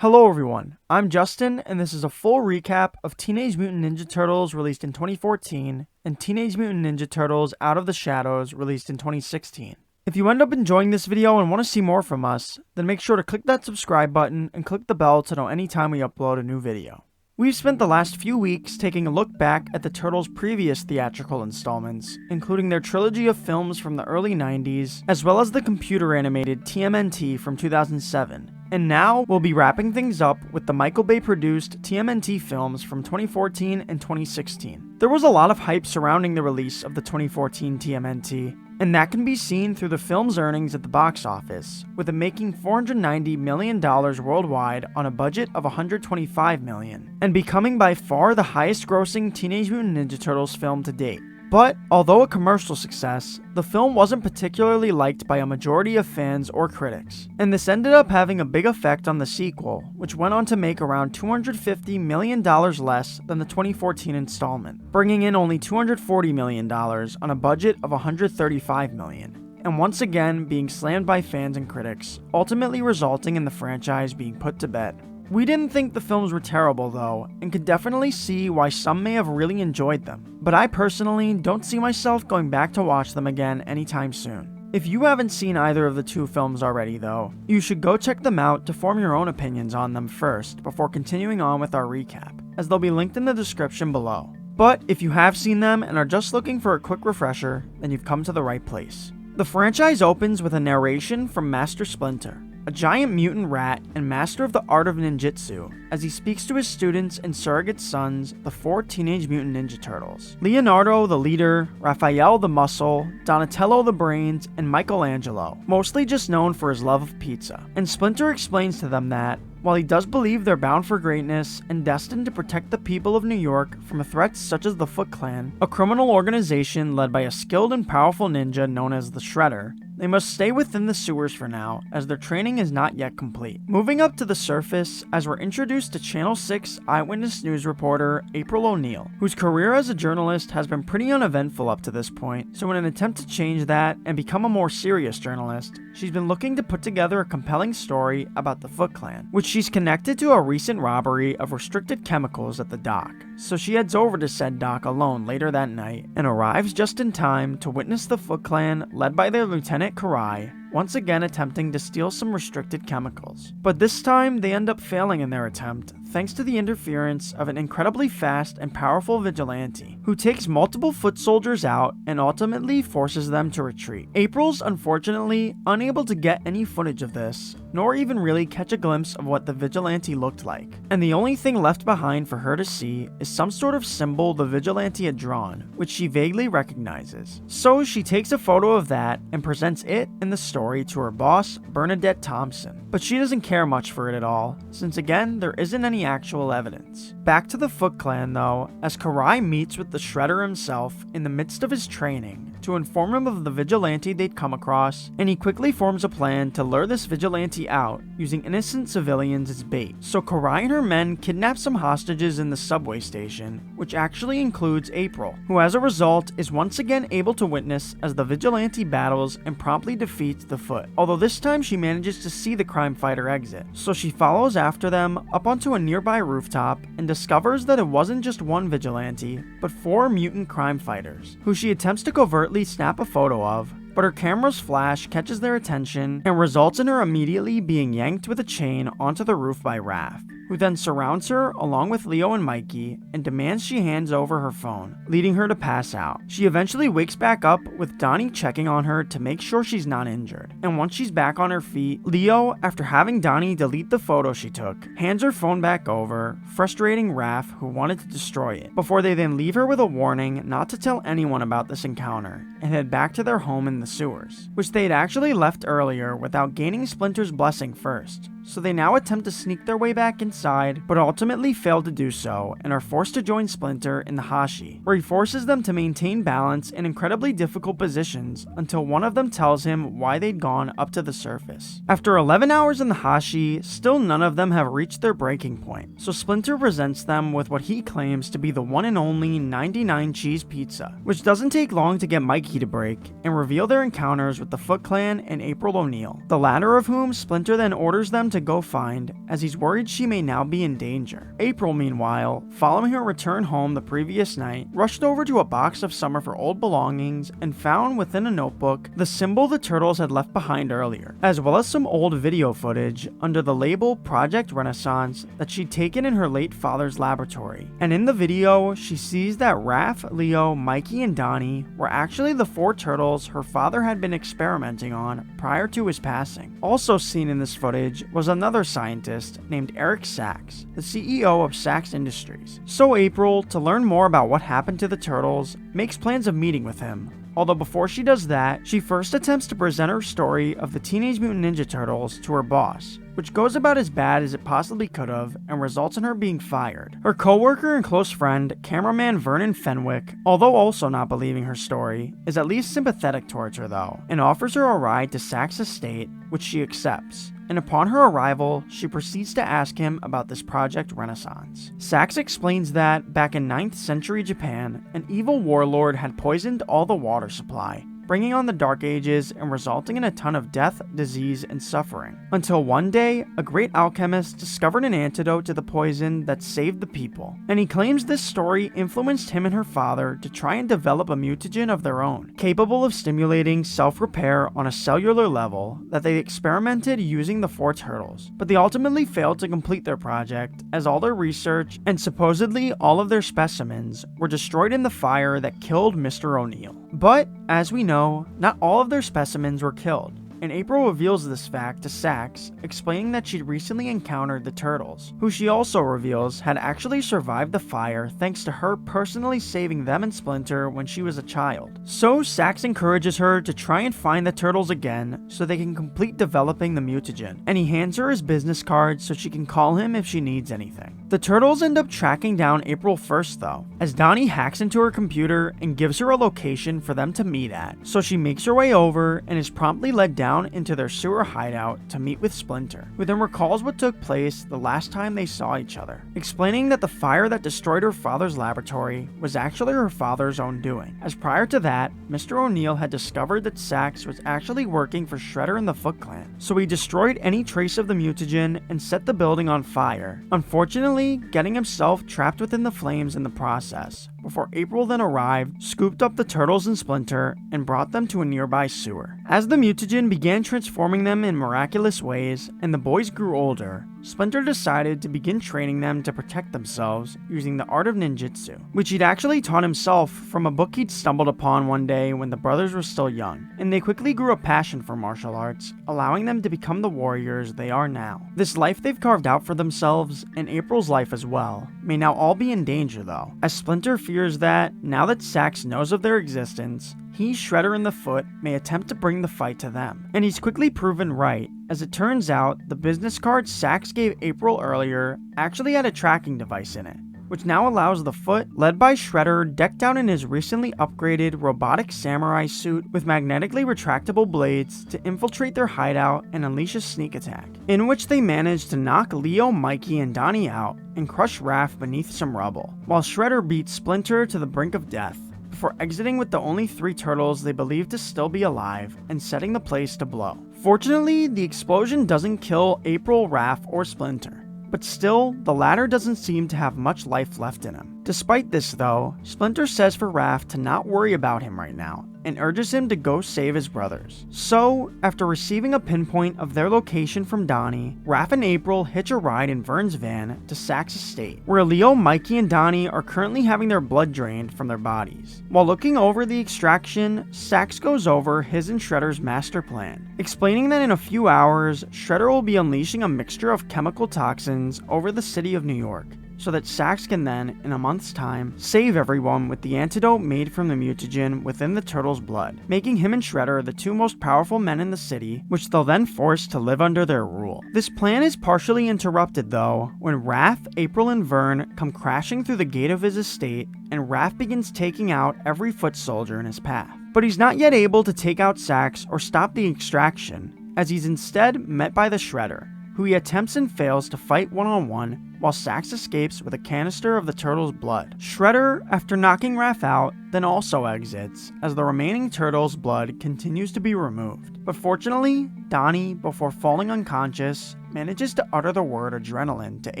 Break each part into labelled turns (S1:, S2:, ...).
S1: Hello everyone, I'm Justin, and this is a full recap of Teenage Mutant Ninja Turtles released in 2014 and Teenage Mutant Ninja Turtles Out of the Shadows released in 2016. If you end up enjoying this video and want to see more from us, then make sure to click that subscribe button and click the bell to know anytime we upload a new video. We've spent the last few weeks taking a look back at the Turtles' previous theatrical installments, including their trilogy of films from the early 90s, as well as the computer-animated TMNT from 2007. And now, we'll be wrapping things up with the Michael Bay-produced TMNT films from 2014 and 2016. There was a lot of hype surrounding the release of the 2014 TMNT, and that can be seen through the film's earnings at the box office, with it making $490 million worldwide on a budget of $125 million, and becoming by far the highest-grossing Teenage Mutant Ninja Turtles film to date. But, although a commercial success, the film wasn't particularly liked by a majority of fans or critics, and this ended up having a big effect on the sequel, which went on to make around $250 million less than the 2014 installment, bringing in only $240 million on a budget of $135 million, and once again being slammed by fans and critics, ultimately resulting in the franchise being put to bed. We didn't think the films were terrible though, and could definitely see why some may have really enjoyed them, but I personally don't see myself going back to watch them again anytime soon. If you haven't seen either of the two films already though, you should go check them out to form your own opinions on them first before continuing on with our recap, as they'll be linked in the description below. But if you have seen them and are just looking for a quick refresher, then you've come to the right place. The franchise opens with a narration from Master Splinter, a giant mutant rat and master of the art of ninjutsu, as he speaks to his students and surrogate sons, the 4 Teenage Mutant Ninja Turtles: Leonardo the leader, Raphael the muscle, Donatello the brains, and Michelangelo, mostly just known for his love of pizza. And Splinter explains to them that, while he does believe they're bound for greatness and destined to protect the people of New York from threats such as the Foot Clan, a criminal organization led by a skilled and powerful ninja known as the Shredder, they must stay within the sewers for now, as their training is not yet complete. Moving up to the surface, as we're introduced to Channel 6 eyewitness news reporter April O'Neil, whose career as a journalist has been pretty uneventful up to this point, so in an attempt to change that and become a more serious journalist, she's been looking to put together a compelling story about the Foot Clan, which she's connected to a recent robbery of restricted chemicals at the dock. So she heads over to said dock alone later that night, and arrives just in time to witness the Foot Clan, led by their Lieutenant Karai, once again attempting to steal some restricted chemicals. But this time, they end up failing in their attempt, thanks to the interference of an incredibly fast and powerful vigilante, who takes multiple foot soldiers out and ultimately forces them to retreat. April's unfortunately unable to get any footage of this, nor even really catch a glimpse of what the vigilante looked like, and the only thing left behind for her to see is some sort of symbol the vigilante had drawn, which she vaguely recognizes. So she takes a photo of that and presents it in the story to her boss, Bernadette Thompson, but she doesn't care much for it at all, since again there isn't any actual evidence. Back to the Foot Clan though, as Karai meets with the Shredder himself in the midst of his training to inform him of the vigilante they'd come across, and he quickly forms a plan to lure this vigilante out using innocent civilians as bait. So Karai and her men kidnap some hostages in the subway station, which actually includes April, who as a result is once again able to witness as the vigilante battles and promptly defeats the Foot, although this time she manages to see the crime fighter exit. So she follows after them up onto a nearby rooftop and discovers that it wasn't just one vigilante, but 4 mutant crime fighters, who she attempts to covertly snap a photo of, but her camera's flash catches their attention and results in her immediately being yanked with a chain onto the roof by Raph, who then surrounds her along with Leo and Mikey and demands she hands over her phone, leading her to pass out. She eventually wakes back up with Donnie checking on her to make sure she's not injured, and once she's back on her feet, Leo, after having Donnie delete the photo she took, hands her phone back over, frustrating Raph, who wanted to destroy it, before they then leave her with a warning not to tell anyone about this encounter, and head back to their home in the sewers, which they had actually left earlier without gaining Splinter's blessing first. So they now attempt to sneak their way back inside, but ultimately fail to do so and are forced to join Splinter in the Hashi, where he forces them to maintain balance in incredibly difficult positions until one of them tells him why they'd gone up to the surface. After 11 hours in the Hashi, still none of them have reached their breaking point, so Splinter presents them with what he claims to be the one and only 99 cheese pizza, which doesn't take long to get Mikey to break and reveal their encounters with the Foot Clan and April O'Neil, the latter of whom Splinter then orders them him to go find, as he's worried she may now be in danger. April, meanwhile, following her return home the previous night, rushed over to a box of some of her old belongings and found within a notebook the symbol the turtles had left behind earlier, as well as some old video footage under the label Project Renaissance that she'd taken in her late father's laboratory. And in the video, she sees that Raph, Leo, Mikey, and Donnie were actually the 4 turtles her father had been experimenting on prior to his passing. Also seen in this footage was another scientist named Eric Sachs, the CEO of Sachs Industries. So April, to learn more about what happened to the turtles, makes plans of meeting with him. Although before she does that, she first attempts to present her story of the Teenage Mutant Ninja Turtles to her boss, which goes about as bad as it possibly could have and results in her being fired. Her co-worker and close friend, cameraman Vernon Fenwick, although also not believing her story, is at least sympathetic towards her though, and offers her a ride to Sachs' estate, which she accepts. And upon her arrival, she proceeds to ask him about this Project Renaissance. Sachs explains that, back in 9th century Japan, an evil warlord had poisoned all the water supply, bringing on the Dark Ages and resulting in a ton of death, disease, and suffering. Until one day, a great alchemist discovered an antidote to the poison that saved the people, and he claims this story influenced him and her father to try and develop a mutagen of their own, capable of stimulating self-repair on a cellular level that they experimented using the 4 turtles, but they ultimately failed to complete their project as all their research and supposedly all of their specimens were destroyed in the fire that killed Mr. O'Neill. But, as we know, not all of their specimens were killed, and April reveals this fact to Sachs, explaining that she'd recently encountered the turtles, who she also reveals had actually survived the fire thanks to her personally saving them and Splinter when she was a child. So Sachs encourages her to try and find the turtles again so they can complete developing the mutagen, and he hands her his business card so she can call him if she needs anything. The turtles end up tracking down April first though, as Donnie hacks into her computer and gives her a location for them to meet at, so she makes her way over and is promptly led down into their sewer hideout to meet with Splinter, who then recalls what took place the last time they saw each other, explaining that the fire that destroyed her father's laboratory was actually her father's own doing, as prior to that, Mr. O'Neill had discovered that Sachs was actually working for Shredder and the Foot Clan, so he destroyed any trace of the mutagen and set the building on fire, unfortunately getting himself trapped within the flames in the process, before April then arrived, scooped up the turtles and Splinter, and brought them to a nearby sewer. As the mutagen began transforming them in miraculous ways, and the boys grew older, Splinter decided to begin training them to protect themselves using the art of ninjutsu, which he'd actually taught himself from a book he'd stumbled upon one day when the brothers were still young, and they quickly grew a passion for martial arts, allowing them to become the warriors they are now. This life they've carved out for themselves, and April's life as well, may now all be in danger though, as Splinter fears that, now that Sachs knows of their existence, he, Shredder, and the Foot may attempt to bring the fight to them. And he's quickly proven right, as it turns out, the business card Sachs gave April earlier actually had a tracking device in it, which now allows the Foot, led by Shredder, decked out in his recently upgraded robotic samurai suit with magnetically retractable blades, to infiltrate their hideout and unleash a sneak attack, in which they manage to knock Leo, Mikey, and Donnie out and crush Raph beneath some rubble, while Shredder beats Splinter to the brink of death, before exiting with the only 3 turtles they believe to still be alive and setting the place to blow. Fortunately, the explosion doesn't kill April, Raph, or Splinter, but still, the latter doesn't seem to have much life left in him. Despite this though, Splinter says for Raph to not worry about him right now, and urges him to go save his brothers. So, after receiving a pinpoint of their location from Donnie, Raph and April hitch a ride in Vern's van to Sachs' estate, where Leo, Mikey, and Donnie are currently having their blood drained from their bodies. While looking over the extraction, Sachs goes over his and Shredder's master plan, explaining that in a few hours, Shredder will be unleashing a mixture of chemical toxins over the city of New York, so that Sachs can then, in a month's time, save everyone with the antidote made from the mutagen within the turtles' blood, making him and Shredder the 2 most powerful men in the city, which they'll then force to live under their rule. This plan is partially interrupted though, when Raph, April, and Vern come crashing through the gate of his estate, and Raph begins taking out every foot soldier in his path. But he's not yet able to take out Sachs or stop the extraction, as he's instead met by the Shredder, who he attempts and fails to fight one-on-one, while Sachs escapes with a canister of the turtles' blood. Shredder, after knocking Raph out, then also exits, as the remaining turtles' blood continues to be removed. But fortunately, Donnie, before falling unconscious, manages to utter the word adrenaline to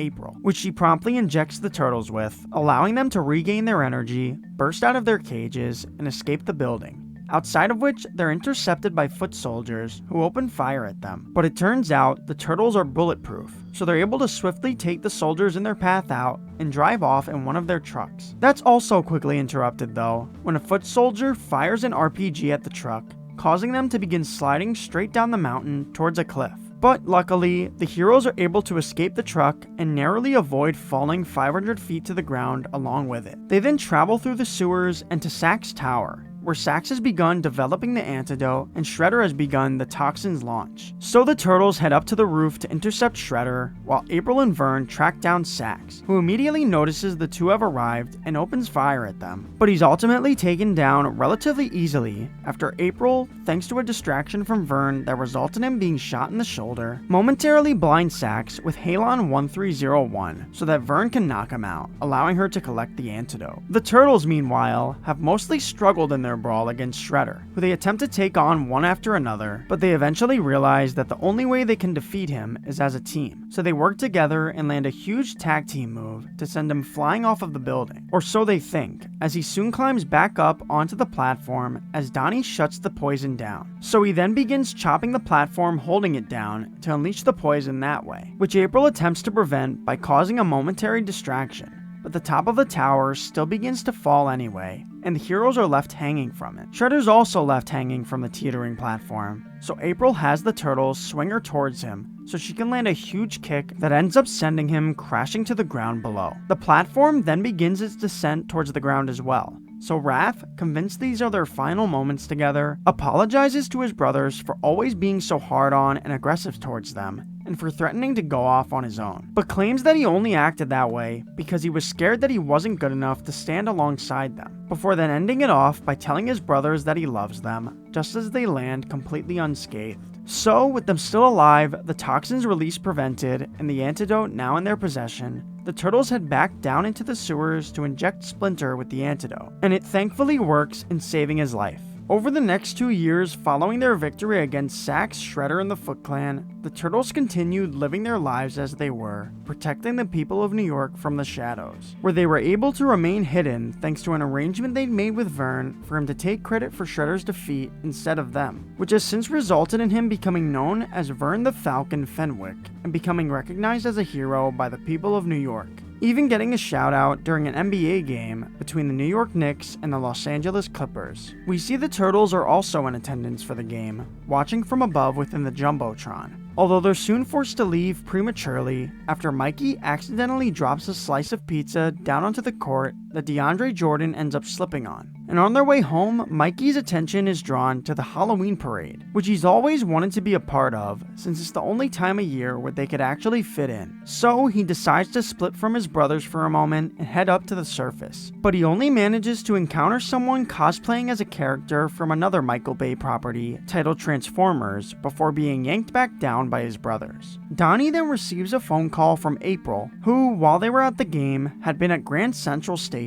S1: April, which she promptly injects the turtles with, allowing them to regain their energy, burst out of their cages, and escape the building. Outside of which, they're intercepted by foot soldiers who open fire at them. But it turns out the turtles are bulletproof, so they're able to swiftly take the soldiers in their path out and drive off in one of their trucks. That's also quickly interrupted though, when a foot soldier fires an RPG at the truck, causing them to begin sliding straight down the mountain towards a cliff. But luckily, the heroes are able to escape the truck and narrowly avoid falling 500 feet to the ground along with it. They then travel through the sewers and to Sack's tower, where Sax has begun developing the antidote and Shredder has begun the toxin's launch. So the turtles head up to the roof to intercept Shredder, while April and Vern track down Sax, who immediately notices the two have arrived and opens fire at them. But he's ultimately taken down relatively easily after April, thanks to a distraction from Vern that results in him being shot in the shoulder, momentarily blinds Sax with Halon 1301 so that Vern can knock him out, allowing her to collect the antidote. The turtles, meanwhile, have mostly struggled in their brawl against Shredder, who they attempt to take on one after another, but they eventually realize that the only way they can defeat him is as a team. So they work together and land a huge tag team move to send him flying off of the building. Or so they think, as he soon climbs back up onto the platform as Donnie shuts the poison down. So he then begins chopping the platform holding it down to unleash the poison that way, which April attempts to prevent by causing a momentary distraction. But the top of the tower still begins to fall anyway, and the heroes are left hanging from it. Shredder's also left hanging from the teetering platform, so April has the turtles swing her towards him so she can land a huge kick that ends up sending him crashing to the ground below. The platform then begins its descent towards the ground as well, so Raph, convinced these are their final moments together, apologizes to his brothers for always being so hard on and aggressive towards them, and for threatening to go off on his own, but claims that he only acted that way because he was scared that he wasn't good enough to stand alongside them, before then ending it off by telling his brothers that he loves them, just as they land completely unscathed. So, with them still alive, the toxin's release prevented, and the antidote now in their possession, the turtles head back down into the sewers to inject Splinter with the antidote, and it thankfully works in saving his life. Over the next 2 years following their victory against Sax, Shredder, and the Foot Clan, the Turtles continued living their lives as they were, protecting the people of New York from the shadows, where they were able to remain hidden thanks to an arrangement they'd made with Vern for him to take credit for Shredder's defeat instead of them, which has since resulted in him becoming known as Vern the Falcon Fenwick and becoming recognized as a hero by the people of New York, even getting a shout out during an NBA game between the New York Knicks and the Los Angeles Clippers. We see the Turtles are also in attendance for the game, watching from above within the Jumbotron, although they're soon forced to leave prematurely after Mikey accidentally drops a slice of pizza down onto the court that DeAndre Jordan ends up slipping on. And on their way home, Mikey's attention is drawn to the Halloween parade, which he's always wanted to be a part of since it's the only time of year where they could actually fit in. So he decides to split from his brothers for a moment and head up to the surface. But he only manages to encounter someone cosplaying as a character from another Michael Bay property titled Transformers before being yanked back down by his brothers. Donnie then receives a phone call from April, who, while they were at the game, had been at Grand Central Station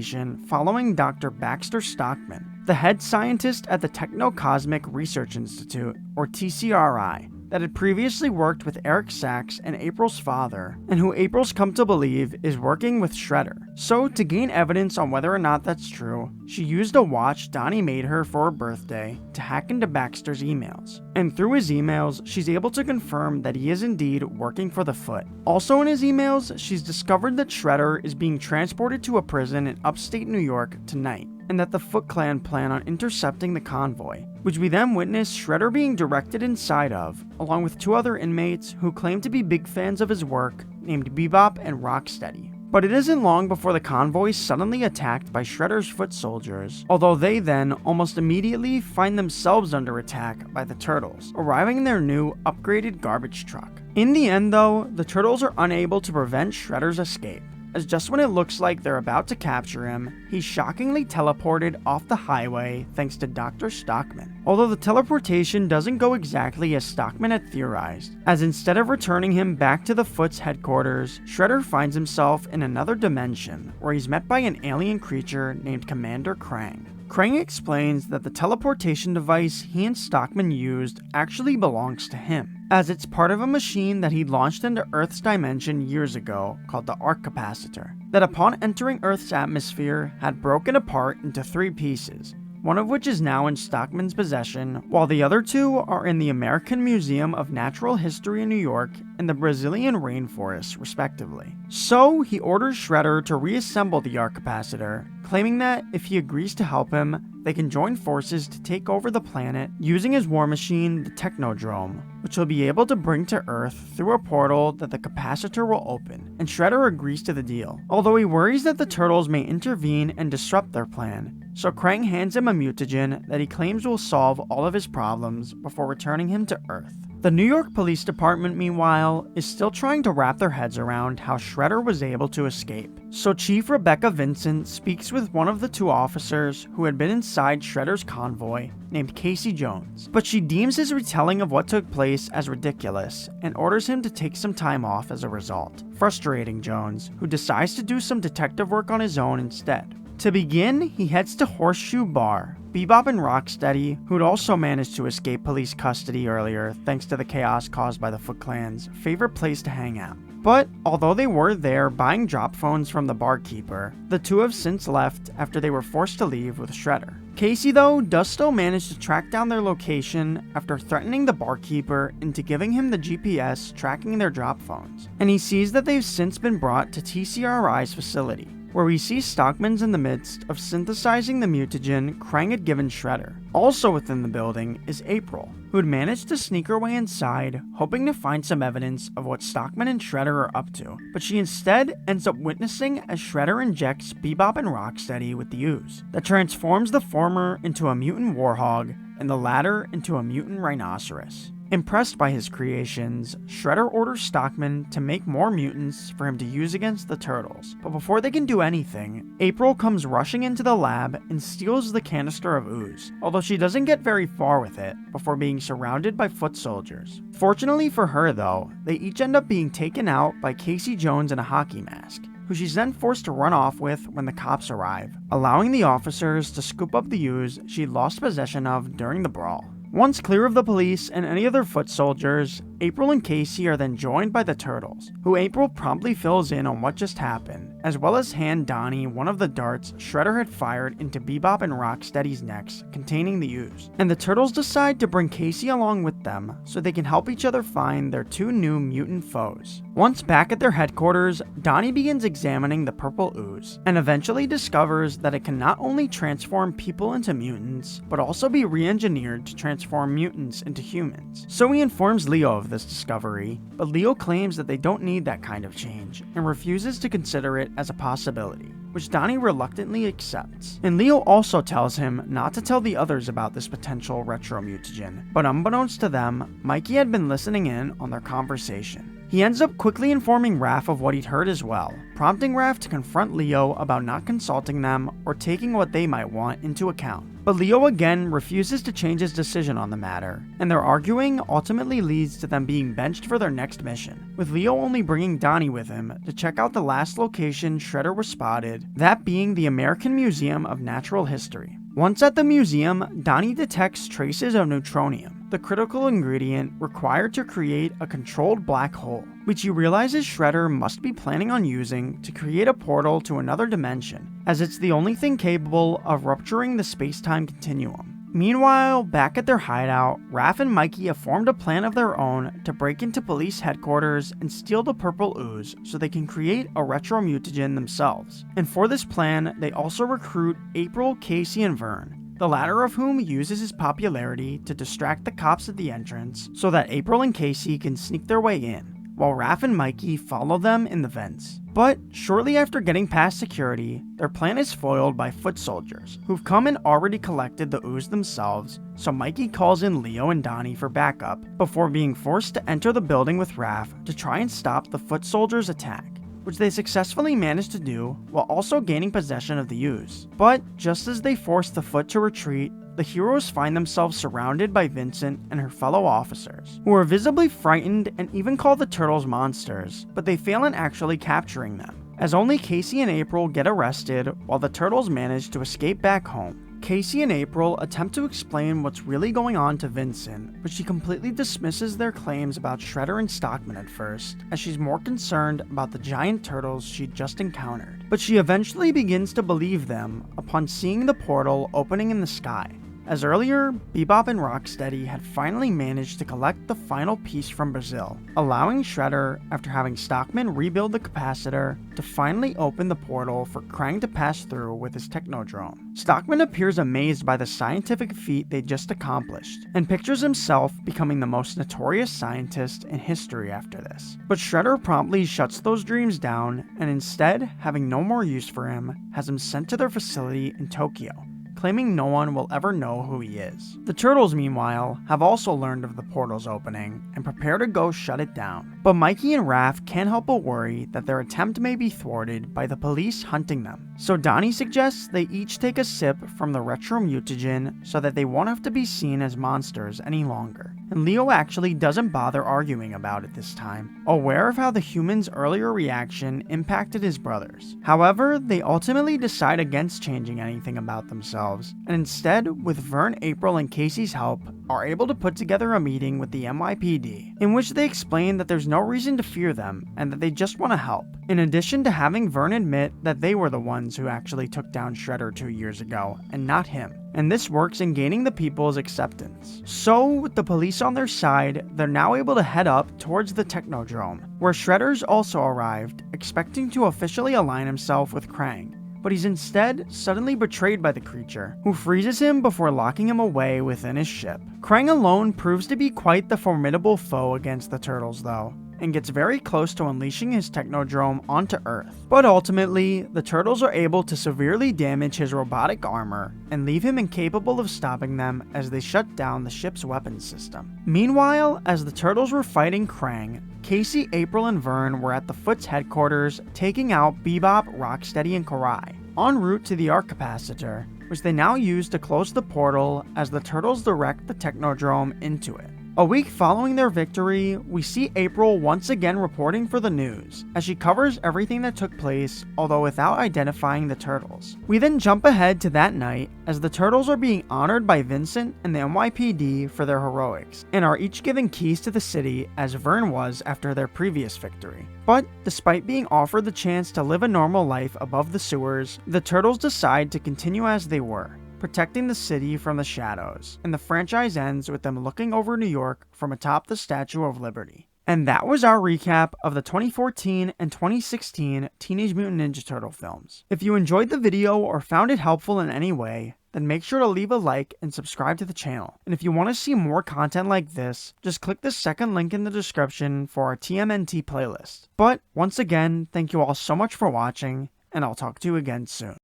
S1: following Dr. Baxter Stockman, the head scientist at the Techno-Cosmic Research Institute, or TCRI, that had previously worked with Eric Sachs and April's father, and who April's come to believe is working with Shredder. So, to gain evidence on whether or not that's true, she used a watch Donnie made her for her birthday to hack into Baxter's emails. And through his emails, she's able to confirm that he is indeed working for the Foot. Also in his emails, she's discovered that Shredder is being transported to a prison in upstate New York tonight, and that the Foot Clan plan on intercepting the convoy, which we then witness Shredder being directed inside of, along with 2 other inmates who claim to be big fans of his work, named Bebop and Rocksteady. But it isn't long before the convoy is suddenly attacked by Shredder's foot soldiers, although they then almost immediately find themselves under attack by the Turtles, arriving in their new, upgraded garbage truck. In the end though, the Turtles are unable to prevent Shredder's escape, as just when it looks like they're about to capture him, he's shockingly teleported off the highway thanks to Dr. Stockman. Although the teleportation doesn't go exactly as Stockman had theorized, as instead of returning him back to the Foot's headquarters, Shredder finds himself in another dimension where he's met by an alien creature named Commander Krang. Krang explains that the teleportation device he and Stockman used actually belongs to him, as it's part of a machine that he launched into Earth's dimension years ago called the arc capacitor, that upon entering Earth's atmosphere had broken apart into 3 pieces, one of which is now in Stockman's possession, while the other 2 are in the American Museum of Natural History in New York and the Brazilian rainforest, respectively. So he orders Shredder to reassemble the arc capacitor, claiming that if he agrees to help him, they can join forces to take over the planet using his war machine, the Technodrome, which he'll be able to bring to Earth through a portal that the capacitor will open, and Shredder agrees to the deal, although he worries that the Turtles may intervene and disrupt their plan. So Krang hands him a mutagen that he claims will solve all of his problems before returning him to Earth. The New York Police Department, meanwhile, is still trying to wrap their heads around how Shredder was able to escape. So Chief Rebecca Vincent speaks with one of the 2 officers who had been inside Shredder's convoy, named Casey Jones, but she deems his retelling of what took place as ridiculous and orders him to take some time off as a result, frustrating Jones, who decides to do some detective work on his own instead. To begin, he heads to Horseshoe Bar, Bebop and Rocksteady, who'd also managed to escape police custody earlier thanks to the chaos caused by the Foot Clan's favorite place to hang out. But although they were there buying drop phones from the barkeeper, the 2 have since left after they were forced to leave with Shredder. Casey, though, does still manage to track down their location after threatening the barkeeper into giving him the GPS tracking their drop phones, and he sees that they've since been brought to TCRI's facility, where we see Stockman's in the midst of synthesizing the mutagen Krang had given Shredder. Also within the building is April, who had managed to sneak her way inside, hoping to find some evidence of what Stockman and Shredder are up to, but she instead ends up witnessing as Shredder injects Bebop and Rocksteady with the ooze that transforms the former into a mutant warhog and the latter into a mutant rhinoceros. Impressed by his creations, Shredder orders Stockman to make more mutants for him to use against the Turtles. But before they can do anything, April comes rushing into the lab and steals the canister of ooze, although she doesn't get very far with it before being surrounded by foot soldiers. Fortunately for her though, they each end up being taken out by Casey Jones in a hockey mask, who she's then forced to run off with when the cops arrive, allowing the officers to scoop up the ooze she'd lost possession of during the brawl. Once clear of the police and any other foot soldiers, April and Casey are then joined by the Turtles, who April promptly fills in on what just happened, as well as hand Donnie one of the darts Shredder had fired into Bebop and Rocksteady's necks containing the ooze. And the Turtles decide to bring Casey along with them so they can help each other find their 2 new mutant foes. Once back at their headquarters, Donnie begins examining the purple ooze, and eventually discovers that it can not only transform people into mutants, but also be re-engineered to transform mutants into humans. So he informs Leo of this discovery, but Leo claims that they don't need that kind of change, and refuses to consider it as a possibility, which Donnie reluctantly accepts. And Leo also tells him not to tell the others about this potential retro mutagen, but unbeknownst to them, Mikey had been listening in on their conversation. He ends up quickly informing Raph of what he'd heard as well, prompting Raph to confront Leo about not consulting them or taking what they might want into account. But Leo again refuses to change his decision on the matter, and their arguing ultimately leads to them being benched for their next mission, with Leo only bringing Donnie with him to check out the last location Shredder was spotted, that being the American Museum of Natural History. Once at the museum, Donnie detects traces of neutronium, the critical ingredient required to create a controlled black hole, which he realizes Shredder must be planning on using to create a portal to another dimension, as it's the only thing capable of rupturing the space-time continuum. Meanwhile, back at their hideout, Raph and Mikey have formed a plan of their own to break into police headquarters and steal the purple ooze so they can create a retro mutagen themselves. And for this plan, they also recruit April, Casey, and Vern, the latter of whom uses his popularity to distract the cops at the entrance so that April and Casey can sneak their way in, while Raph and Mikey follow them in the vents. But shortly after getting past security, their plan is foiled by foot soldiers, who've come and already collected the ooze themselves, so Mikey calls in Leo and Donnie for backup, before being forced to enter the building with Raph to try and stop the foot soldiers' attack, which they successfully manage to do while also gaining possession of the ooze. But just as they force the foot to retreat, the heroes find themselves surrounded by Vincent and her fellow officers, who are visibly frightened and even call the Turtles monsters, but they fail in actually capturing them, as only Casey and April get arrested while the Turtles manage to escape back home. Casey and April attempt to explain what's really going on to Vincent, but she completely dismisses their claims about Shredder and Stockman at first, as she's more concerned about the giant turtles she'd just encountered. But she eventually begins to believe them upon seeing the portal opening in the sky. As earlier, Bebop and Rocksteady had finally managed to collect the final piece from Brazil, allowing Shredder, after having Stockman rebuild the capacitor, to finally open the portal for Krang to pass through with his Technodrome. Stockman appears amazed by the scientific feat they just accomplished, and pictures himself becoming the most notorious scientist in history after this. But Shredder promptly shuts those dreams down, and instead, having no more use for him, has him sent to their facility in Tokyo, claiming no one will ever know who he is. The Turtles, meanwhile, have also learned of the portal's opening and prepare to go shut it down. But Mikey and Raph can't help but worry that their attempt may be thwarted by the police hunting them. So Donnie suggests they each take a sip from the retro mutagen so that they won't have to be seen as monsters any longer. And Leo actually doesn't bother arguing about it this time, aware of how the humans' earlier reaction impacted his brothers. However, they ultimately decide against changing anything about themselves, and instead, with Vern, April, and Casey's help, are able to put together a meeting with the NYPD, in which they explain that there's no reason to fear them, and that they just want to help, in addition to having Vern admit that they were the ones who actually took down Shredder 2 years ago, and not him. And this works in gaining the people's acceptance. So, with the police on their side, they're now able to head up towards the Technodrome, where Shredder's also arrived, expecting to officially align himself with Krang. But he's instead suddenly betrayed by the creature, who freezes him before locking him away within his ship. Krang alone proves to be quite the formidable foe against the Turtles though, and gets very close to unleashing his Technodrome onto Earth. But ultimately, the Turtles are able to severely damage his robotic armor and leave him incapable of stopping them as they shut down the ship's weapons system. Meanwhile, as the Turtles were fighting Krang, Casey, April, and Vern were at the Foot's headquarters taking out Bebop, Rocksteady, and Karai, en route to the arc capacitor, which they now use to close the portal as the Turtles direct the Technodrome into it. A week following their victory, we see April once again reporting for the news, as she covers everything that took place, although without identifying the Turtles. We then jump ahead to that night, as the Turtles are being honored by Vincent and the NYPD for their heroics, and are each given keys to the city as Vern was after their previous victory. But, despite being offered the chance to live a normal life above the sewers, the Turtles decide to continue as they were, protecting the city from the shadows, and the franchise ends with them looking over New York from atop the Statue of Liberty. And that was our recap of the 2014 and 2016 Teenage Mutant Ninja Turtle films. If you enjoyed the video or found it helpful in any way, then make sure to leave a like and subscribe to the channel. And if you want to see more content like this, just click the second link in the description for our TMNT playlist. But once again, thank you all so much for watching, and I'll talk to you again soon.